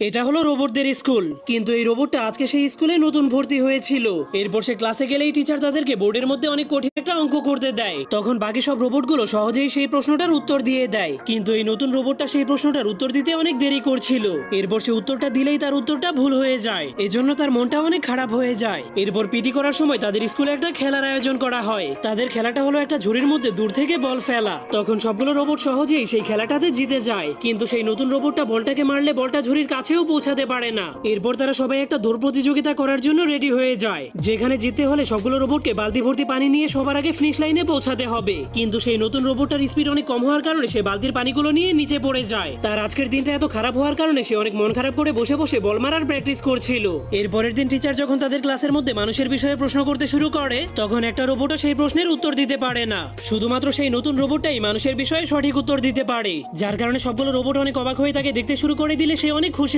এটা হলো রোবটদের স্কুল, কিন্তু এই রোবটটা আজকে সেই স্কুলে নতুন ভর্তি হয়েছিল। এরপর সে ক্লাসে গেলেই টিচার তাদেরকে বোর্ডের মধ্যে অনেক কঠিন একটা অঙ্ক করতে দেয়। তখন বাকি সব রোবটগুলো সহজেই সেই প্রশ্নটার উত্তর দিয়ে দেয়, কিন্তু এই নতুন রোবটটা সেই প্রশ্নটার উত্তর দিতে অনেক দেরি করছিল। এরপর সে উত্তরটা দিলেই তার উত্তরটা ভুল হয়ে যায়, এজন্য তার মনটা অনেক খারাপ হয়ে যায়। এরপর পিটি করার সময় তাদের স্কুলে একটা খেলার আয়োজন করা হয়। তাদের খেলাটা হলো একটা ঝুড়ির মধ্যে দূর থেকে বল ফেলা। তখন সবগুলো রোবট সহজেই সেই খেলাটাতে জিতে যায়, কিন্তু সেই নতুন রোবটটা বলটাকে মারলে বলটা ঝুড়ির কাছেও পৌঁছাতে পারে না। এরপর তারা সবাই একটা দৌড় প্রতিযোগিতা করার জন্য রেডি হয়ে যায়, যেখানে জিততে হলে সবগুলো রোবটকে বালতি ভর্তি পানি নিয়ে সবার আগে ফিনিশ লাইনে পৌঁছাতে হবে। কিন্তু সেই নতুন রোবটটার স্পিড অনেক কম হওয়ার কারণে সে বালতির পানিগুলো নিয়ে নিচে পড়ে যায়। তার আজকের দিনটা এত খারাপ হওয়ার কারণে সে অনেক মন খারাপ করে বসে বসে বল মারার প্র্যাকটিস করছিল। এরপরের দিন টিচার যখন তাদের ক্লাসের মধ্যে মানুষের বিষয়ে প্রশ্ন করতে শুরু করে, তখন একটা রোবটও সেই প্রশ্নের উত্তর দিতে পারে না। শুধুমাত্র সেই নতুন রোবটটাই মানুষের বিষয়ে সঠিক উত্তর দিতে পারে, যার কারণে সবগুলো রোবট অনেক অবাক হয়ে তাকে দেখতে শুরু করে দিলে সে অনেক খুশি